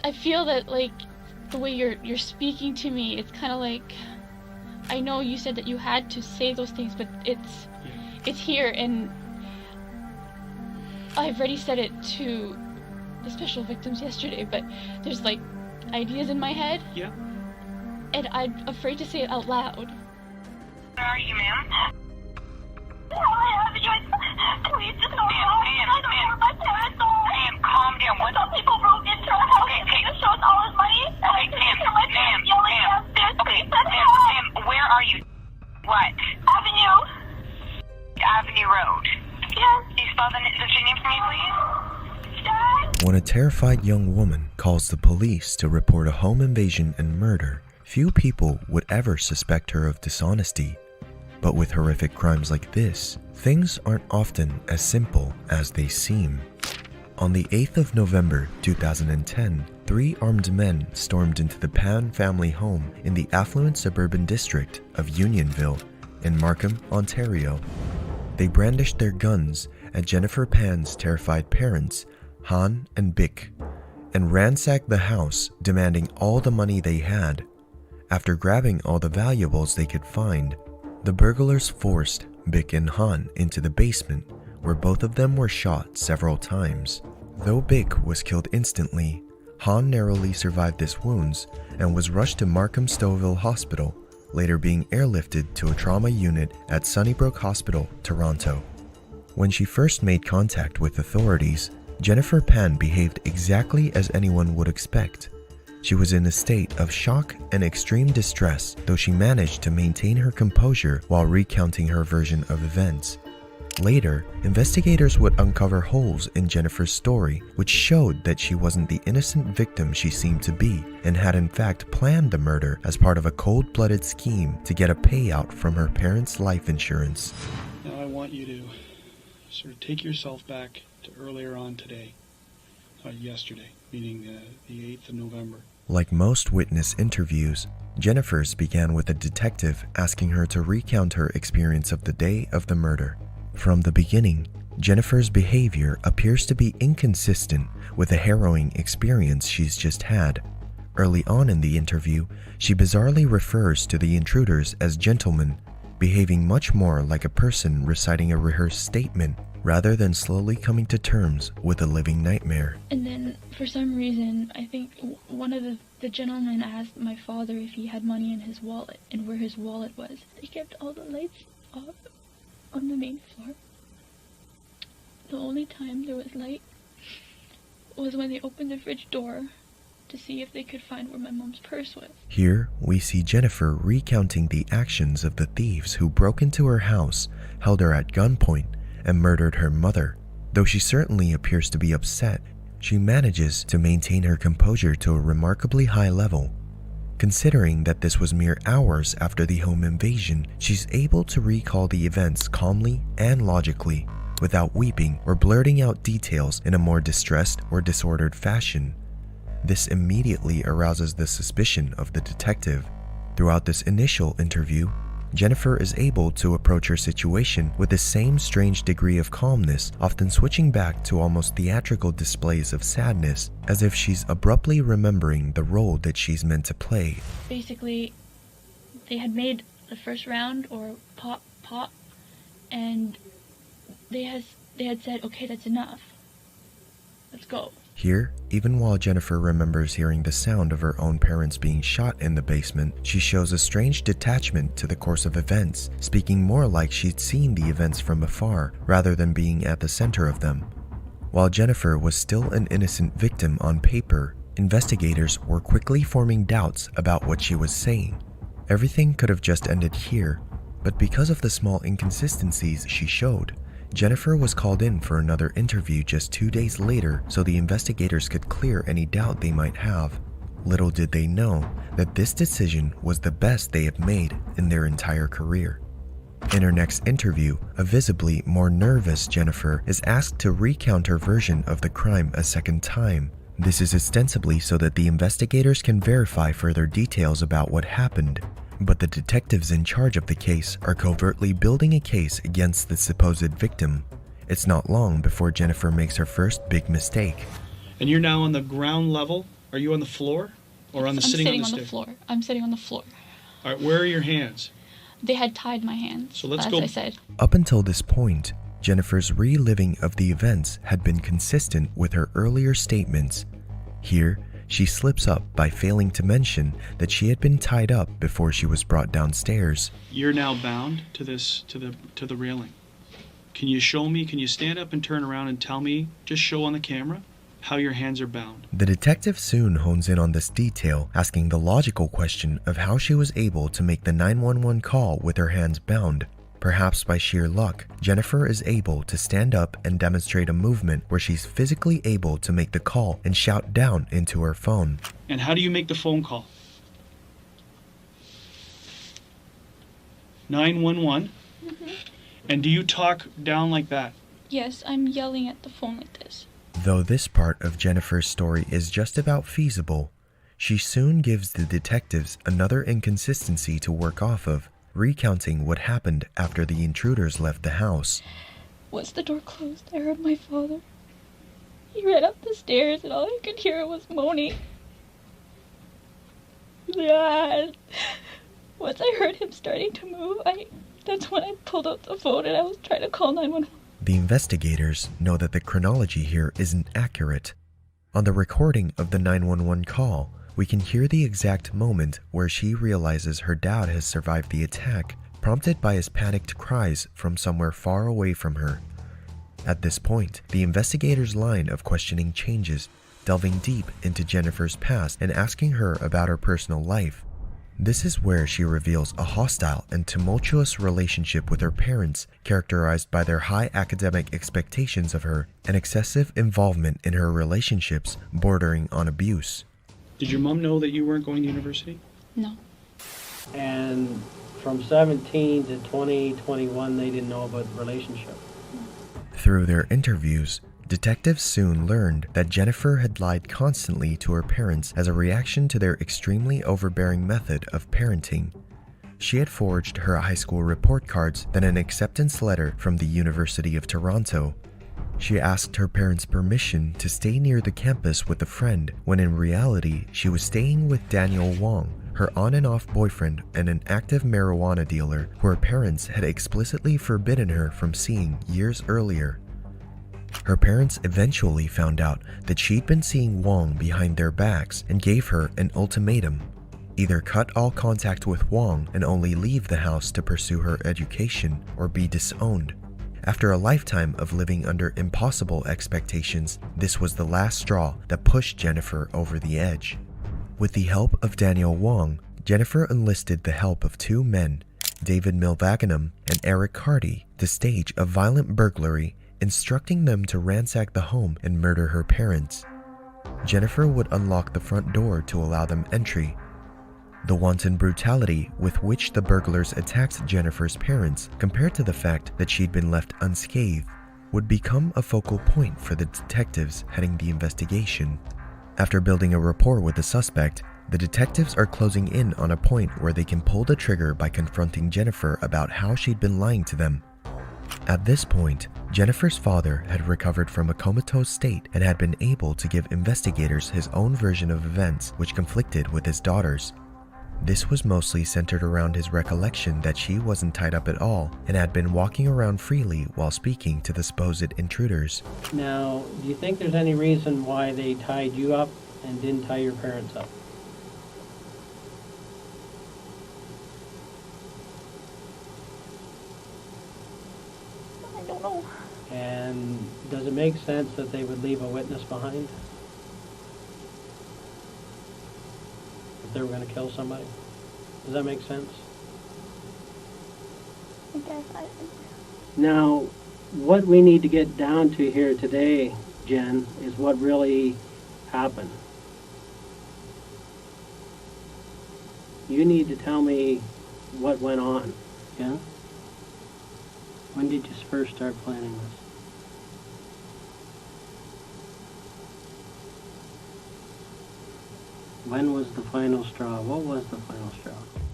I feel that, like, the way you're speaking to me, it's kind of like, I know you said that you had to say those things, but it's here, and I've already said it to the special victims yesterday, but there's, like, ideas in my head. Yeah. And I'm afraid to say it out loud. Where are you, ma'am? Please just don't my parents. Ma'am, calm down. What? Some people broke into our house and they just showed all his money. And I couldn't hear my parents yelling downstairs. Please send help. Ma'am, where are you? What? Avenue. Avenue Road. Yes. Can you spell the street name for me, please? Dad. When a terrified young woman calls the police to report a home invasion and murder, few people would ever suspect her of dishonesty. But with horrific crimes like this, things aren't often as simple as they seem. On the 8th of November 2010, 3 armed men stormed into the Pan family home in the affluent suburban district of Unionville in Markham, Ontario. They brandished their guns at Jennifer Pan's terrified parents, Han and Bick, and ransacked the house, demanding all the money they had. After grabbing all the valuables they could find, the burglars forced Bick and Han into the basement, where both of them were shot several times. Though Bick was killed instantly, Han narrowly survived his wounds and was rushed to Markham Stouffville Hospital, later being airlifted to a trauma unit at Sunnybrook Hospital, Toronto. When she first made contact with authorities, Jennifer Pan behaved exactly as anyone would expect. She was in a state of shock and extreme distress, though she managed to maintain her composure while recounting her version of events. Later, investigators would uncover holes in Jennifer's story, which showed that she wasn't the innocent victim she seemed to be, and had in fact planned the murder as part of a cold-blooded scheme to get a payout from her parents' life insurance. Now I want you to sort of take yourself back to earlier on today, yesterday, meaning the 8th of November. Like most witness interviews, Jennifer's began with a detective asking her to recount her experience of the day of the murder. From the beginning, Jennifer's behavior appears to be inconsistent with the harrowing experience she's just had. Early on in the interview, she bizarrely refers to the intruders as gentlemen, behaving much more like a person reciting a rehearsed statement rather than slowly coming to terms with a living nightmare. And then, for some reason, I think one of the gentlemen asked my father if he had money in his wallet and where his wallet was. They kept all the lights off on the main floor. The only time there was light was when they opened the fridge door to see if they could find where my mom's purse was. Here, we see Jennifer recounting the actions of the thieves who broke into her house, held her at gunpoint, and murdered her mother. Though she certainly appears to be upset, she manages to maintain her composure to a remarkably high level. Considering that this was mere hours after the home invasion, she's able to recall the events calmly and logically, without weeping or blurting out details in a more distressed or disordered fashion. This immediately arouses the suspicion of the detective. Throughout this initial interview, Jennifer is able to approach her situation with the same strange degree of calmness, often switching back to almost theatrical displays of sadness, as if she's abruptly remembering the role that she's meant to play. Basically, they had made the first round, or pop, and they had said, okay, that's enough. Let's go. Here, even while Jennifer remembers hearing the sound of her own parents being shot in the basement, she shows a strange detachment to the course of events, speaking more like she'd seen the events from afar rather than being at the center of them. While Jennifer was still an innocent victim on paper, investigators were quickly forming doubts about what she was saying. Everything could have just ended here, but because of the small inconsistencies she showed, Jennifer was called in for another interview just 2 days later so the investigators could clear any doubt they might have. Little did they know that this decision was the best they have made in their entire career. In her next interview, a visibly more nervous Jennifer is asked to recount her version of the crime a second time. This is ostensibly so that the investigators can verify further details about what happened. But the detectives in charge of the case are covertly building a case against the supposed victim. It's not long before Jennifer makes her first big mistake. And you're now on the ground level, Are you on the floor or on the I'm sitting on the the stairs? floor. I'm sitting on the floor. All right, where are your hands? They had tied my hands, So let's as go- I said. Up until this point, Jennifer's reliving of the events had been consistent with her earlier statements. Here, she slips up by failing to mention that she had been tied up before she was brought downstairs. You're now bound to the railing. Can you show me, can you stand up and turn around and tell me, just show on the camera, how your hands are bound? The detective soon hones in on this detail, asking the logical question of how she was able to make the 911 call with her hands bound. Perhaps by sheer luck, Jennifer is able to stand up and demonstrate a movement where she's physically able to make the call and shout down into her phone. And how do you make the phone call? 911? And do you talk down like that? Yes, I'm yelling at the phone like this. Though this part of Jennifer's story is just about feasible, she soon gives the detectives another inconsistency to work off of, recounting what happened after the intruders left the house. Once the door closed, I heard my father. He ran up the stairs and all I could hear was moaning. God. Once I heard him starting to move, that's when I pulled out the phone and I was trying to call 911. The investigators know that the chronology here isn't accurate. On the recording of the 911 call, we can hear the exact moment where she realizes her dad has survived the attack, prompted by his panicked cries from somewhere far away from her. At this point, the investigators' line of questioning changes, delving deep into Jennifer's past and asking her about her personal life. This is where she reveals a hostile and tumultuous relationship with her parents, characterized by their high academic expectations of her and excessive involvement in her relationships bordering on abuse. Did your mom know that you weren't going to university? No. And from 17 to 20, 21, they didn't know about the relationship. Through their interviews, detectives soon learned that Jennifer had lied constantly to her parents as a reaction to their extremely overbearing method of parenting. She had forged her high school report cards, then an acceptance letter from the University of Toronto. She asked her parents' permission to stay near the campus with a friend, when in reality she was staying with Daniel Wong, her on and off boyfriend and an active marijuana dealer who her parents had explicitly forbidden her from seeing years earlier. Her parents eventually found out that she'd been seeing Wong behind their backs and gave her an ultimatum: either cut all contact with Wong and only leave the house to pursue her education, or be disowned. After a lifetime of living under impossible expectations, this was the last straw that pushed Jennifer over the edge. With the help of Daniel Wong, Jennifer enlisted the help of two men, David Milvaganam and Eric Hardy, to stage a violent burglary, instructing them to ransack the home and murder her parents. Jennifer would unlock the front door to allow them entry. The wanton brutality with which the burglars attacked Jennifer's parents, compared to the fact that she'd been left unscathed, would become a focal point for the detectives heading the investigation. After building a rapport with the suspect, the detectives are closing in on a point where they can pull the trigger by confronting Jennifer about how she'd been lying to them. At this point, Jennifer's father had recovered from a comatose state and had been able to give investigators his own version of events, which conflicted with his daughter's. This was mostly centered around his recollection that she wasn't tied up at all and had been walking around freely while speaking to the supposed intruders. Now, do you think there's any reason why they tied you up and didn't tie your parents up? I don't know. And does it make sense that they would leave a witness behind? If they were going to kill somebody? Does that make sense? I guess Now, what we need to get down to here today, Jen, is what really happened. You need to tell me what went on, yeah? When did you first start planning this? When was the final straw? What was the final straw?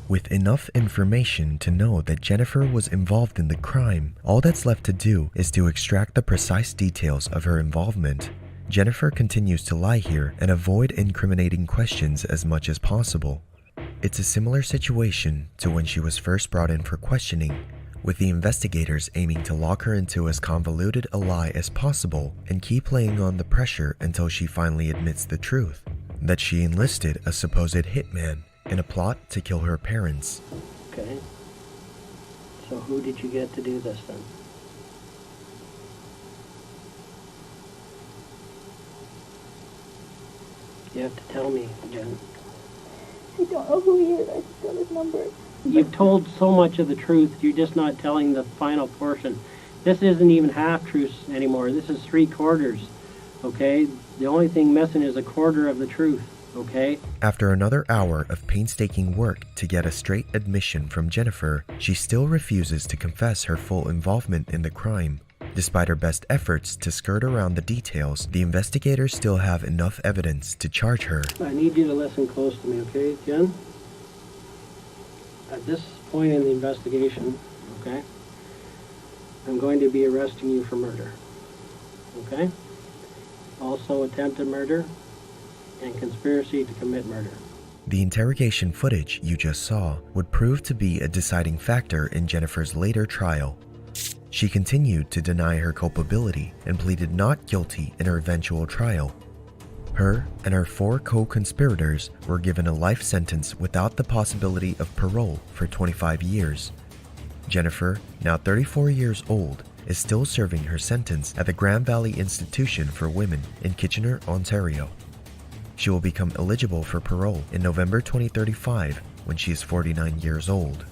With enough information to know that Jennifer was involved in the crime, all that's left to do is to extract the precise details of her involvement. Jennifer continues to lie here and avoid incriminating questions as much as possible. It's a similar situation to when she was first brought in for questioning, with the investigators aiming to lock her into as convoluted a lie as possible and keep laying on the pressure until she finally admits the truth, that she enlisted a supposed hitman in a plot to kill her parents. Okay. So who did you get to do this then? You have to tell me, Jen. I don't know who he is. I just got his number. You've told so much of the truth, you're just not telling the final portion. This isn't even half-truths anymore. This is 3/4, okay? The only thing missing is 1/4 of the truth, okay? After another hour of painstaking work to get a straight admission from Jennifer, she still refuses to confess her full involvement in the crime. Despite her best efforts to skirt around the details, the investigators still have enough evidence to charge her. I need you to listen close to me, okay, Jen? At this point in the investigation, okay, I'm going to be arresting you for murder, okay? Also attempted murder and conspiracy to commit murder. The interrogation footage you just saw would prove to be a deciding factor in Jennifer's later trial. She continued to deny her culpability and pleaded not guilty in her eventual trial. Her and her 4 co-conspirators were given a life sentence without the possibility of parole for 25 years. Jennifer, now 34 years old, is still serving her sentence at the Grand Valley Institution for Women in Kitchener, Ontario. She will become eligible for parole in November 2035 when she is 49 years old.